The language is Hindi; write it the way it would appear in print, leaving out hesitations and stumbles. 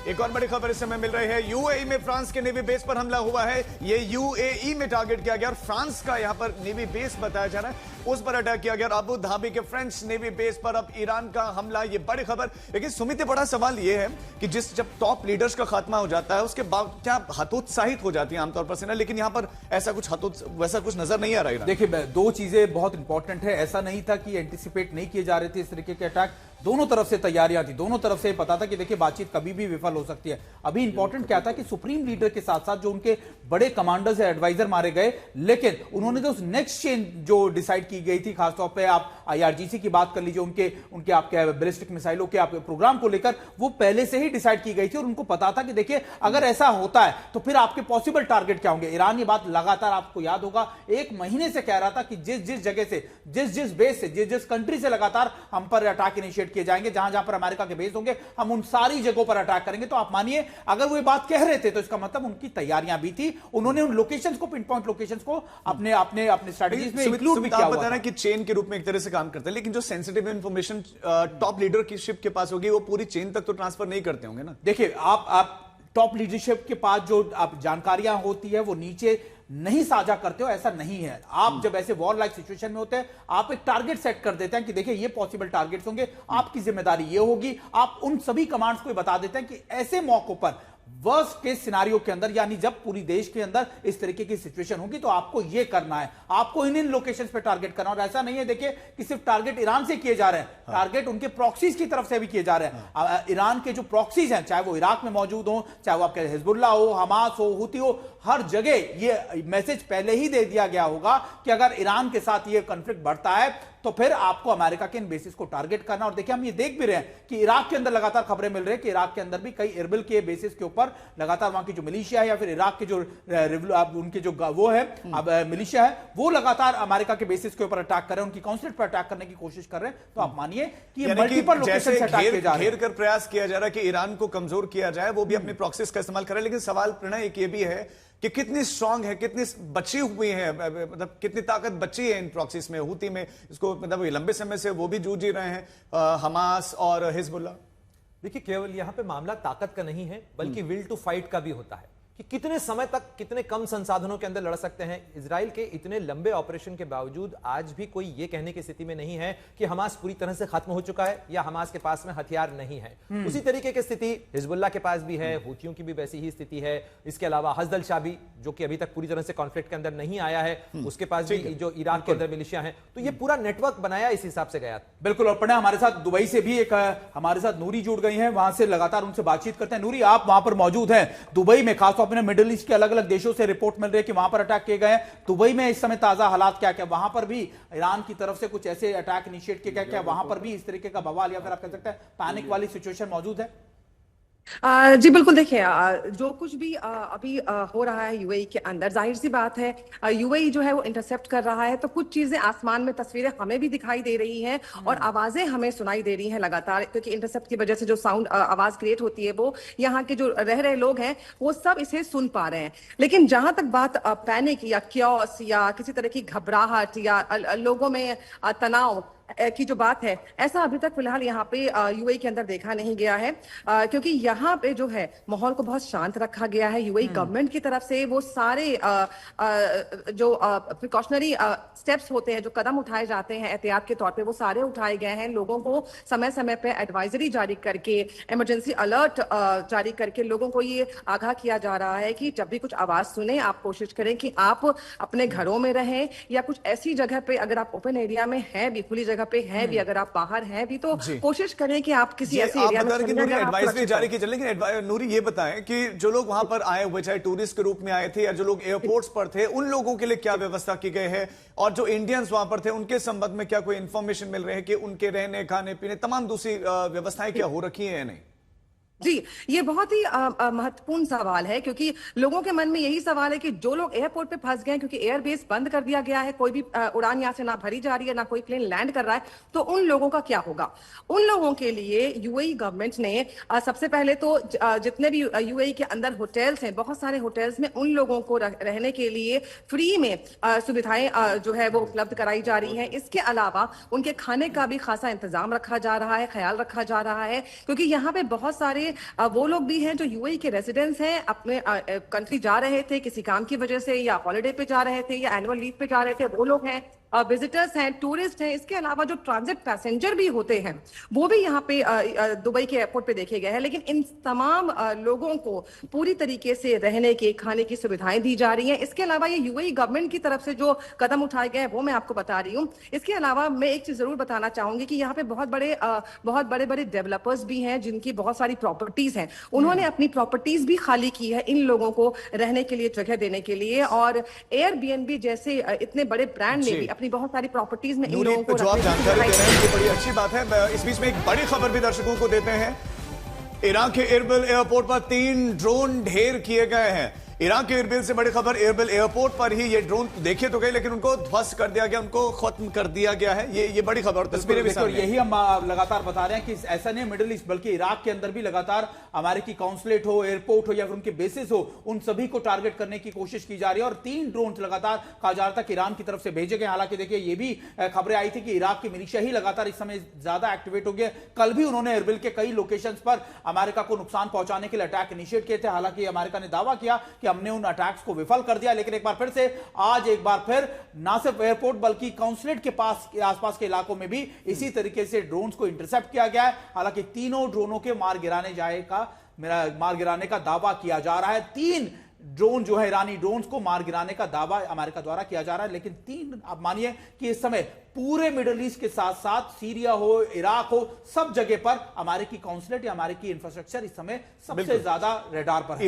एक और बड़ी खबर इस समय मिल रही है। यूएई में फ्रांस के नेवी बेस पर हमला हुआ है। ये यूएई में टारगेट किया गया और फ्रांस का यहां पर नेवी बेस बताया जा रहा है, उस पर अटैक किया गया। अबू धाबी के फ्रेंच नेवी बेस पर अब ईरान का हमला, ये बड़ी खबर। लेकिन सुमित, बड़ा सवाल ये है कि जब टॉप लीडर्स का खात्मा हो जाता है उसके बाद क्या हतोत्साहित हो जाती है आमतौर पर सेना, लेकिन यहां पर ऐसा कुछ वैसा कुछ नजर नहीं आ रहा है। देखिए, दो चीजें बहुत इंपॉर्टेंट है। ऐसा नहीं था कि एंटिसिपेट नहीं किए जा रहे थे इस तरीके के अटैक, दोनों तरफ से तैयारियां थी, दोनों तरफ से पता था कि देखिए बातचीत कभी भी विफल हो सकती है। अभी इंपॉर्टेंट क्या था कि सुप्रीम लीडर के साथ साथ जो उनके बड़े कमांडर्स या एडवाइजर मारे गए, लेकिन उन्होंने जो नेक्स्ट चेन जो डिसाइड की गई थी, खासतौर पे आप आईआरजीसी की बात कर लीजिए, उनके आपके बैलिस्टिक मिसाइलों के आपके प्रोग्राम को लेकर वो पहले से ही डिसाइड की गई थी और उनको पता था कि देखिए अगर ऐसा होता है तो फिर आपके पॉसिबल टारगेट क्या होंगे। ईरान ये बात लगातार, आपको याद होगा, एक महीने से कह रहा था कि जिस जगह से, जिस बेस से, जिस कंट्री से लगातार हम पर अटैक इनिशिएट किए जाएंगे, जहां पर अमेरिका के बेस होंगे, हम उन सारी जगहों पर अटैक करेंगे। तो आप मानिए अगर वो ये बात कह रहे थे तो इसका मतलब उनकी तैयारियां भी थी, उन्होंने उन लोकेशंस को, पिन पॉइंट लोकेशंस को अपने स्ट्रेटजीज में इंक्लूड भी किया हुआ था। बता रहा कि चेन के रूप में एक तरह से काम करता है, लेकिन जो सेंसिटिव इंफॉर्मेशन टॉप लीडरशिप के पास होगी वो पूरी चेन तक तो ट्रांसफर नहीं करते होंगे ना। देखिए, आप टॉप लीडरशिप के पास जो आप जानकारियां होती है वो नीचे नहीं साझा करते हो, ऐसा नहीं है। आप जब ऐसे वॉर लाइक सिचुएशन में होते हैं, आप एक टारगेट सेट कर देते हैं कि देखिए ये पॉसिबल टारगेट्स होंगे, आपकी जिम्मेदारी ये होगी। आप उन सभी कमांड्स को बता देते हैं कि ऐसे मौकों पर, वर्स्ट केस सिनारियो के अंदर, यानी जब पूरी देश के अंदर इस तरीके की सिचुएशन होगी तो आपको ये करना है, आपको इन लोकेशंस पे टारगेट करना। और ऐसा नहीं है देखिए कि सिर्फ टारगेट ईरान से किए जा रहे हैं, टारगेट उनके प्रॉक्सीज की तरफ से भी किए जा रहे हैं। ईरान के जो प्रॉक्सीज हैं, चाहे वो इराक में मौजूद हो, चाहे वो आपके हिजबुल्लाह हो, हमास हो, हुती हो, हर जगह ये मैसेज पहले ही दे दिया गया होगा कि अगर ईरान के साथ ये कॉन्फ्लिक्ट बढ़ता है तो फिर आपको अमेरिका के इन बेसिस को टारगेट करना। और देखिए, हम ये देख भी रहे हैं कि इराक के अंदर लगातार खबरें मिल रही है कि इराक के अंदर भी कई एयरबिल के बेसिस के ऊपर लगातार वहां की जो मिलिशिया है या फिर इराक के जो उनके जो वो है अब मिलिशिया है, वो लगातार अमेरिका के बेसिस के ऊपर अटैक कर रहे हैं, उनकी काउंसिलेट पर अटैक करने की कोशिश कर रहे हैं। तो आप मानिए कि ये मल्टीपल लोकेशन से अटैक किए जा रहे हैं, घेर कर प्रयास किया जा रहा है कि ईरान को कमजोर किया जाए, वो भी अपनी प्रॉक्सीज का इस्तेमाल कर रहा है। लेकिन सवाल प्रणय एक ये भी है कि कितनी स्ट्रांग है, कितनी बची हुई है, मतलब कितनी ताकत बची है इन प्रॉक्सीज में, हुती में, इसको मतलब लंबे समय से वो भी जूझ ही रहे हैं, हमास और हिजबुल्लाह। देखिए, केवल यहां पे मामला ताकत का नहीं है बल्कि विल टू फाइट का भी होता है कि कितने समय तक, कितने कम संसाधनों के अंदर लड़ सकते हैं। इजराइल के इतने लंबे ऑपरेशन के बावजूद आज भी कोई यह कहने की स्थिति में नहीं है कि हमास पूरी तरह से खत्म हो चुका है या हमास के पास में हथियार नहीं है। उसी तरीके की स्थिति हिजबुल्लाह के पास भी है, हूथियों की भी वैसी ही स्थिति है। इसके अलावा हजदल शाबी, जो कि अभी तक पूरी तरह से कॉन्फ्लिक्ट के अंदर नहीं आया है, उसके पास भी जो इराक के अंदर मिलिशिया है। तो ये पूरा नेटवर्क बनाया इस हिसाब से गया। बिल्कुल। और प्रणय, हमारे साथ दुबई से भी एक हमारे साथ नूरी जुड़ गई है, वहां से लगातार उनसे बातचीत करते हैं। नूरी, आप वहां पर मौजूद हैं दुबई में, खासतौर पर मिडिल ईस्ट के अलग अलग देशों से रिपोर्ट मिल रही है कि वहां पर अटैक किए गए हैं। दुबई में इस समय ताजा हालात क्या क्या, वहां पर भी ईरान की तरफ से कुछ ऐसे अटैक इनिशिएट किए गए क्या, वहां पर भी इस तरीके का बवाल या फिर आप कह सकते हैं पैनिक वाली सिचुएशन मौजूद है? जी बिल्कुल। देखिए, जो कुछ भी अभी हो रहा है यूएई के अंदर, जाहिर सी बात है यूएई जो है वो इंटरसेप्ट कर रहा है, तो कुछ चीजें आसमान में, तस्वीरें हमें भी दिखाई दे रही हैं और आवाजें हमें सुनाई दे रही हैं लगातार, क्योंकि इंटरसेप्ट की वजह से जो साउंड आवाज क्रिएट होती है वो यहाँ के जो रह रहे लोग हैं वो सब इसे सुन पा रहे हैं। लेकिन जहां तक बात पैनिक या क्योस या किसी तरह की घबराहट या लोगों में तनाव की जो बात है, ऐसा अभी तक फिलहाल यहाँ पे यूएई के अंदर देखा नहीं गया है, क्योंकि यहाँ पे जो है माहौल को बहुत शांत रखा गया है। यूएई गवर्नमेंट की तरफ से वो सारे जो प्रिकॉशनरी स्टेप्स होते हैं, जो कदम उठाए जाते हैं एहतियात के तौर पे, वो सारे उठाए गए हैं। लोगों को समय समय पे एडवाइजरी जारी करके, इमरजेंसी अलर्ट जारी करके लोगों को ये आगाह किया जा रहा है कि जब भी कुछ आवाज सुने आप कोशिश करें कि आप अपने घरों में रहें या कुछ ऐसी जगह पे, अगर आप ओपन एरिया में हैं भी, खुली जगह पे है भी, अगर आप बाहर हैं भी, तो कोशिश करें कि आप किसी ऐसे एरिया में एडवाइजरी जारी की जाए। लेकिन नूरी ये बताएं कि जो लोग वहां पर आए हुए, चाहे टूरिस्ट के रूप में आए थे या जो लोग एयरपोर्ट्स पर थे, उन लोगों के लिए क्या व्यवस्था की गई है, और जो इंडियंस वहां पर थे उनके संबंध में क्या कोई इंफॉर्मेशन मिल रही है कि उनके रहने, खाने पीने, तमाम दूसरी व्यवस्थाएं क्या हो रखी है या नहीं? जी, ये बहुत ही महत्वपूर्ण सवाल है, क्योंकि लोगों के मन में यही सवाल है कि जो लोग एयरपोर्ट पे फंस गए हैं, क्योंकि एयरबेस बंद कर दिया गया है, कोई भी उड़ान यहाँ से ना भरी जा रही है, ना कोई प्लेन लैंड कर रहा है, तो उन लोगों का क्या होगा? उन लोगों के लिए यूएई गवर्नमेंट ने सबसे पहले तो जितने भी यूएई के अंदर होटल्स हैं, बहुत सारे होटल्स में उन लोगों को रहने के लिए फ्री में सुविधाएं जो है वो उपलब्ध कराई जा रही हैं। इसके अलावा उनके खाने का भी खासा इंतजाम रखा जा रहा है, ख्याल रखा जा रहा है, क्योंकि यहाँ पे बहुत सारे ये वो लोग भी हैं जो यूएई के रेजिडेंट्स हैं, अपने कंट्री जा रहे थे किसी काम की वजह से, या हॉलिडे पे जा रहे थे, या एनुअल लीव पे जा रहे थे, वो लोग हैं, विजिटर्स हैं, टूरिस्ट हैं। इसके अलावा जो ट्रांजिट पैसेंजर भी होते हैं वो भी यहाँ पे दुबई के एयरपोर्ट पे देखे गए हैं। लेकिन इन तमाम लोगों को पूरी तरीके से रहने के, खाने की सुविधाएं दी जा रही हैं। इसके अलावा ये यूएई गवर्नमेंट की तरफ से जो कदम उठाए गए हैं वो मैं आपको बता रही हूँ। इसके अलावा मैं एक चीज जरूर बताना चाहूंगी कि यहाँ पे बहुत बड़े बड़े डेवलपर्स भी हैं जिनकी बहुत सारी प्रॉपर्टीज हैं। उन्होंने अपनी प्रॉपर्टीज भी खाली की है इन लोगों को रहने के लिए जगह देने के लिए। और एयरबीएनबी जैसे इतने बड़े ब्रांड ने भी अपनी बहुत सारी प्रॉपर्टीज में इन लोगों को जो आप जानकारी दे रहे हैं ये बड़ी अच्छी बात है। इस बीच में एक बड़ी खबर भी दर्शकों को देते हैं। ईरान के एरबिल एयरपोर्ट पर 3 ड्रोन ढेर किए गए हैं। ईरान के एरबिल से बड़ी खबर, एरबिल एयरपोर्ट पर ही ये ड्रोन देखे तो गए लेकिन उनको ध्वस्त कर दिया गया, उनको खत्म कर दिया गया है। ये बड़ी खबर, तस्वीरें भी सामने। यही हम लगातार बता रहे हैं कि ऐसा नहीं मिडिल ईस्ट बल्कि इराक के अंदर भी लगातार अमेरिकी काउंसलेट हो, एयरपोर्ट हो या फिर उनके बेसिस हो, उन सभी को टारगेट करने की कोशिश की जा रही है। और 3 ड्रोन लगातार कहा जा रहा था कि ईरान की तरफ से भेजे गए। हालांकि देखिए ये भी खबरें आई थी कि इराक की मिलिशिया ही लगातार इस समय ज्यादा एक्टिवेट हो गया। कल भी उन्होंने एरबिल के कई लोकेशंस पर अमेरिका को नुकसान पहुंचाने के लिए अटैक इनिशिएट किए थे। हालांकि अमेरिका ने दावा किया कि हमने उन अटैक्स को विफल कर दिया। लेकिन एक बार फिर से आज एक बार फिर ना सिर्फ एयरपोर्ट बल्कि काउंसलेट के पास के आसपास के इलाकों में भी इसी तरीके से ड्रोन्स को इंटरसेप्ट किया गया है। हालांकि तीनों ड्रोनों के मार गिराने का दावा किया जा रहा है। 3 ड्रोन जो है ईरानी ड्रोन्स को मार गिराने का दावा अमेरिका द्वारा किया जा रहा है। लेकिन 3 आप मानिए कि इस समय पूरे मिडिल ईस्ट के साथ साथ सीरिया हो, इराक हो, सब जगह पर अमेरिकी काउंसलेट या अमेरिकी इंफ्रास्ट्रक्चर इस समय सबसे ज्यादा रडार पर है।